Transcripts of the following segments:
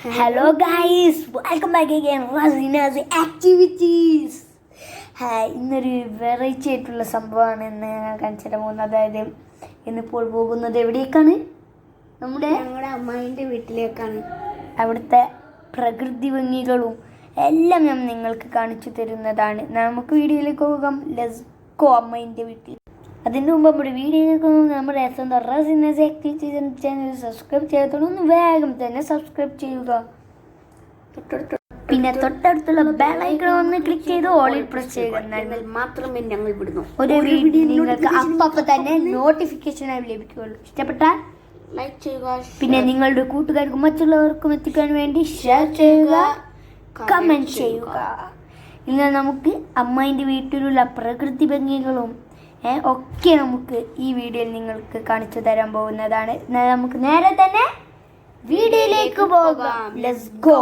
Hello guys, welcome back again. Razina's activities. ഇന്നൊരു variety ആയിട്ടുള്ള സംഭവമാണ് ഇന്ന് ഞാൻ കാണിച്ചിട്ട് പോകുന്നത്. അതായത് ഇന്നിപ്പോൾ പോകുന്നത് എവിടേക്കാണ്? ഞങ്ങളുടെ അമ്മായിൻ്റെ വീട്ടിലേക്കാണ്. അവിടുത്തെ പ്രകൃതി ഭംഗികളും എല്ലാം ഞാൻ നിങ്ങൾക്ക് കാണിച്ചു തരുന്നതാണ്. നമുക്ക് വീഡിയോയിലേക്ക് പോകാം. ലെറ്റ്സ് ഗോ അമ്മായിൻ്റെ വീട്ടിൽ. അതിന് മുമ്പ് നമ്മുടെ വീഡിയോയിലേക്ക് നമ്മുടെ റസിനാസ് ആക്ടിവിറ്റീസ് ചാനൽ സബ്സ്ക്രൈബ് ചെയ്യാത്തതൊന്ന് വേഗം തന്നെ സബ്സ്ക്രൈബ് ചെയ്യുക. പിന്നെ തൊട്ടടുത്തുള്ള ബെൽ ഐക്കൺ ഒന്ന് ക്ലിക്ക് ചെയ്ത് ഓളിൽ പ്രസ് ചെയ്യുക. എന്നാൽ മാത്രമേ ഞങ്ങൾ വിടുന്നു ഒരു വീഡിയോ നിങ്ങൾക്ക് അപ്പം തന്നെ നോട്ടിഫിക്കേഷനായി ലഭിക്കുകയുള്ളൂ. ഇഷ്ടപ്പെട്ടാൽ ലൈക്ക് ചെയ്യുക. പിന്നെ നിങ്ങളുടെ കൂട്ടുകാർക്കും മറ്റുള്ളവർക്കും എത്തിക്കാൻ വേണ്ടി ഷെയർ ചെയ്യുക, കമൻറ്റ് ചെയ്യുക. ഇന്ന് നമുക്ക് അമ്മായിൻ്റെ വീട്ടിലുള്ള പ്രകൃതി ഭംഗികളും ഒക്കെ നമുക്ക് ഈ വീഡിയോയിൽ നിങ്ങൾക്ക് കാണിച്ചു തരാൻ പോകുന്നതാണ്. നമുക്ക് നേരെ തന്നെ വീഡിയോയിലേക്ക് പോകാം. Let's go.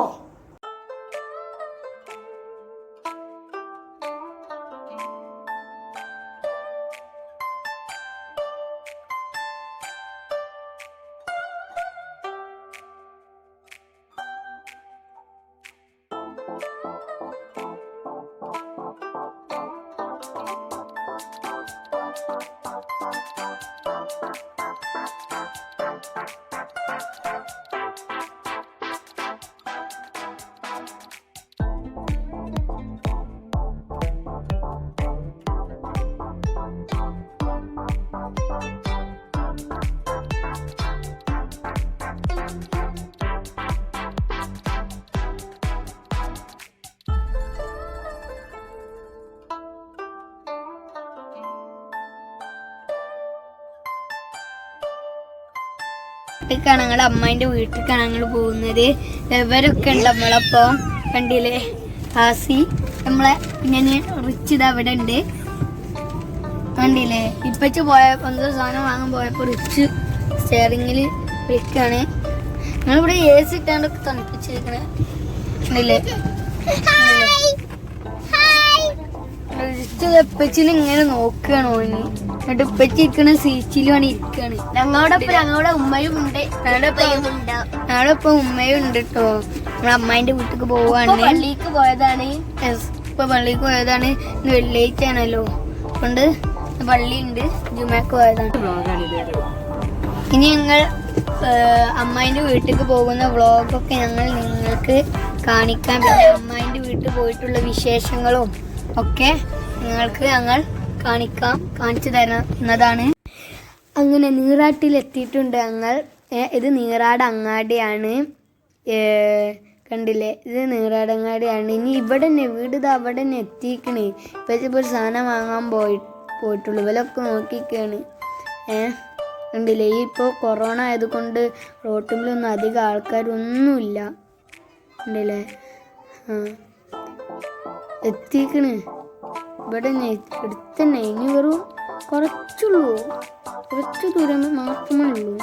ാണ് ഞങ്ങൾ അമ്മായിൻ്റെ വീട്ടിലേക്കാണ് ഞങ്ങൾ പോകുന്നത്. ഇവരൊക്കെ ഉണ്ട് നമ്മളപ്പോൾ കണ്ടില്ലേ. ആസി നമ്മളെ പിന്നെ റിച്ച് ഇത് അവിടെ ഉണ്ട് കണ്ടില്ലേ. ഇപ്പച്ച് പോയപ്പോൾ എന്തോ സാധനം വാങ്ങാൻ പോയപ്പോൾ റിച്ച് സ്റ്റിയറിങ്ങിൽ വിളിക്കുകയാണ്. ഞങ്ങളിവിടെ എ സി ഇട്ടാണ്ടൊക്കെ തണുപ്പിച്ചിരിക്കണേ കണ്ടില്ലേ. റിച്ച് എപ്പച്ചിന് ഇങ്ങനെ നോക്കുകയാണോ ഇനി. എന്നിട്ട് ഇപ്പച്ചി ഇരിക്കണ സീറ്റിലുമാണ് ഇരിക്കാണ്. ഞങ്ങളുടെ ഉമ്മയും ഉണ്ട്. ഞങ്ങളുടെ ഇപ്പൊ ഉമ്മയും ഉണ്ട് കേട്ടോ. നമ്മളെ അമ്മായിന്റെ വീട്ടിലേക്ക് പോവാണ്. പള്ളിക്ക് പോയതാണ്. ഇപ്പൊ പള്ളിക്ക് പോയതാണ്. ഇന്ന് വെള്ളിയാഴ്ച ആണല്ലോ, അതുകൊണ്ട് പള്ളി ഉണ്ട്. ജുമക്ക് പോയതാണ്. ഇനി ഞങ്ങൾ അമ്മായിന്റെ വീട്ടിലേക്ക് പോകുന്ന വ്ളോഗൊക്കെ ഞങ്ങൾ നിങ്ങൾക്ക് കാണിക്കാം. പിന്നെ അമ്മായിന്റെ വീട്ടിൽ പോയിട്ടുള്ള വിശേഷങ്ങളും ഒക്കെ നിങ്ങൾക്ക് ഞങ്ങൾ കാണിച്ചു തരുന്നതാണ്. അങ്ങനെ നീറാട്ടിലെത്തിയിട്ടുണ്ട് ഞങ്ങൾ. ഇത് നീറാട് അങ്ങാടിയാണ്, കണ്ടില്ലേ. ഇത് നീറാട് അങ്ങാടിയാണ്. ഇനി ഇവിടെ തന്നെ വീട് ഇത് അവിടെ തന്നെ എത്തിക്കണേ. ഇപ്പോൾ ഒരു സാധനം വാങ്ങാൻ പോയിട്ടുള്ളൂ. ഇവരൊക്കെ നോക്കിക്കാണ്. കണ്ടില്ലേ. ഈ ഇപ്പോൾ കൊറോണ ആയതുകൊണ്ട് റോട്ടിലൊന്നും അധികം ആൾക്കാരൊന്നുമില്ല. കണ്ടില്ലേ. എത്തിക്കണ് ഇവിടെ എടുത്തന്നെ. ഇനി വെറും കുറച്ച് ദൂരം മാത്രമേ ഉള്ളൂ.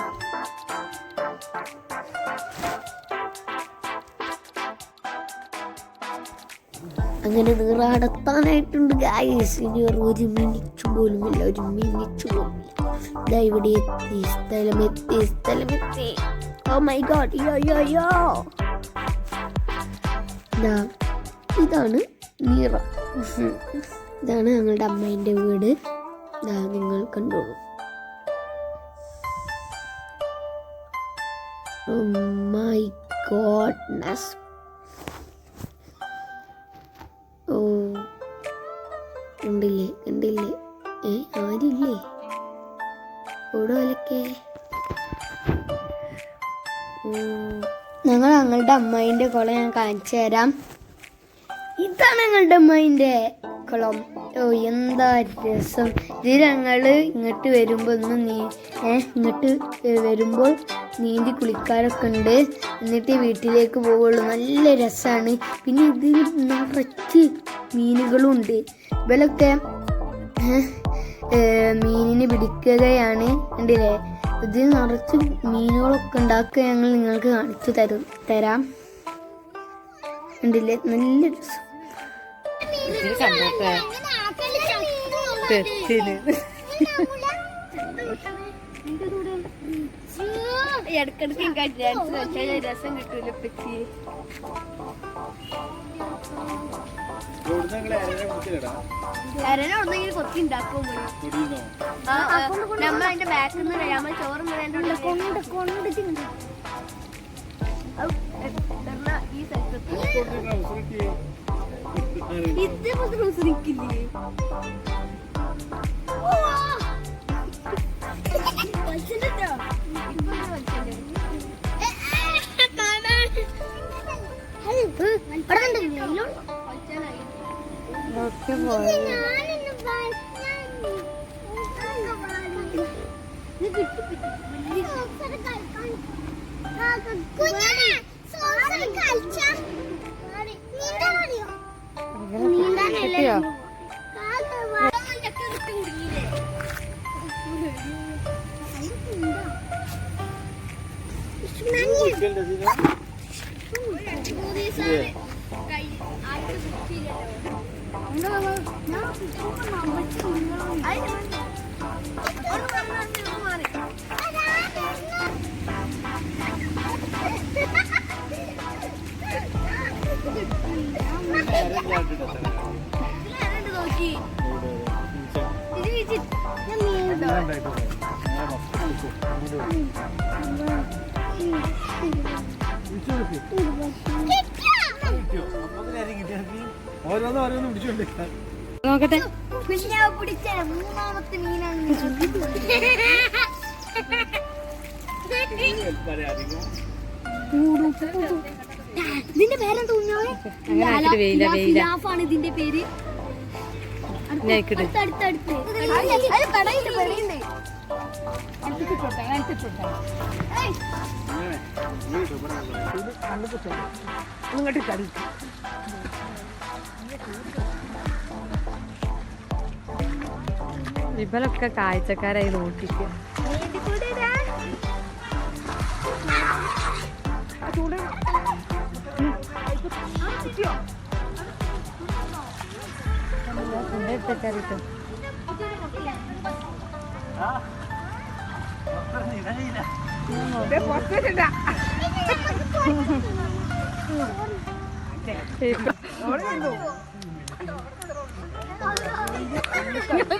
അങ്ങനെ നീറാടെത്താനായിട്ടുണ്ട് ഗായ്സ്. ഇനി ഒരു മിനിറ്റ് പോലുമില്ല. ഇതാ ഇവിടെ എത്തി. സ്ഥലമെത്തി. Oh my god. ഇതാണ് നീറ. ഇതാണ് ഞങ്ങളുടെ അമ്മേൻ്റെ വീട്. നിങ്ങൾ കണ്ടോളൂ. Oh my godness. ഓ കണ്ടില്ലേ. ആരില്ലേ ഓടോലൊക്കെ. ഞങ്ങളുടെ അമ്മായിൻ്റെ കുളം ഞാൻ കാണിച്ചു തരാം. ഇതാണ് ഞങ്ങളുടെ അമ്മായിൻ്റെ കുളം. ഓ എന്താ രസം. ഇത് ഞങ്ങൾ ഇങ്ങോട്ട് വരുമ്പോൾ നീന്തി കുളിക്കാരൊക്കെ ഉണ്ട്. എന്നിട്ട് വീട്ടിലേക്ക് പോവുള്ളൂ. നല്ല രസമാണ്. പിന്നെ ഇതിൽ നിറച്ച് മീനുകളും ഉണ്ട്. ഇവരൊക്കെ മീനിനെ പിടിക്കുകയാണ്. കണ്ടില്ലേ. ഇത് നിറച്ച് മീനുകളൊക്കെ ഉണ്ടാക്കുക ഞങ്ങൾ നിങ്ങൾക്ക് കാണിച്ചു തരാം. കണ്ടില്ലേ. നല്ല രസം. ഇടക്കിടക്ക് എനിക്ക് ഡാൻസ് കളിച്ചാൽ രസം കിട്ടൂല പറ്റി. അരനോടെങ്കിൽ കൊത്തി ഉണ്ടാക്കും നമ്മൾ അതിന്റെ ബാക്കിൽ നിന്ന് നമ്മൾ ചോറും ഈ സ്ഥലത്ത് ഇതേപോലത്തെ ഡ്രസ് നിൽക്കില്ലേ? നോക്കട്ടെ പിടിച്ച മൂന്നാമത്തെ മീനാണ്. ഇതിന്റെ പേരെന്താ? ഇതിന്റെ പേര് ഇവരൊക്കെ കാഴ്ചക്കാരായി നോക്കിക്കുക.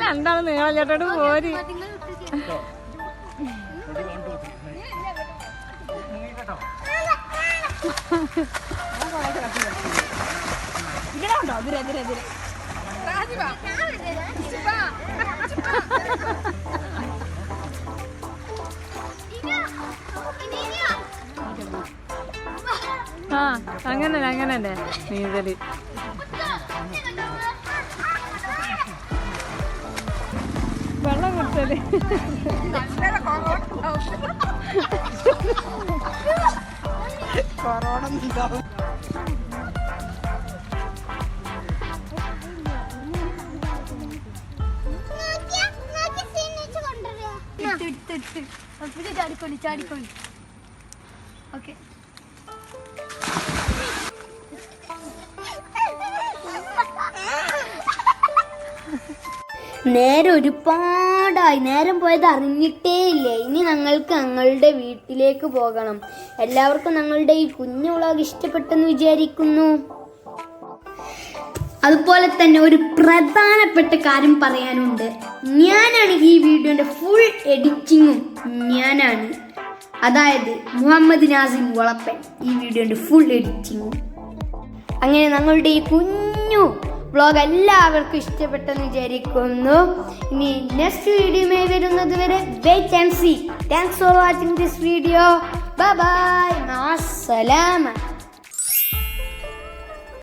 രണ്ടാളും നീളല്ലോട്ടോട് പോരി. ആ അങ്ങനെ അങ്ങനല്ലേ നീന്തല്. വെള്ളം കുടിച്ചല്ലേ കൊറോണ. ചാടിക്കൊള്ളി. ഓക്കെ നേരം ഒരുപാടായി. നേരം പോയത് അറിഞ്ഞിട്ടേ ഇല്ല. ഇനി ഞങ്ങൾക്ക് ഞങ്ങളുടെ വീട്ടിലേക്ക് പോകണം. എല്ലാവർക്കും ഞങ്ങളുടെ ഈ കുഞ്ഞു വ്ളോഗ് ഇഷ്ടപ്പെട്ടെന്ന് വിചാരിക്കുന്നു. അതുപോലെ തന്നെ ഒരു പ്രധാനപ്പെട്ട കാര്യം പറയാനുണ്ട്. ഞാനാണ് ഈ വീഡിയോന്റെ ഫുൾ എഡിറ്റിങ്ങും ഞാനാണ്. അതായത് മുഹമ്മദ് നാസിം വളപ്പൻ ഈ വീഡിയോന്റെ ഫുൾ എഡിറ്റിങ്ങും. അങ്ങനെ ഞങ്ങളുടെ ഈ കുഞ്ഞു വ്ളോഗ് എല്ലാവർക്കും ഇഷ്ടപ്പെട്ടെന്ന് വിചാരിക്കുന്നു. ഇനി നെക്സ്റ്റ് വീഡിയോയുമായി വരുന്നത് വരെ wait and see. Thanks for watching this video. Bye bye. അസ്സലാമ.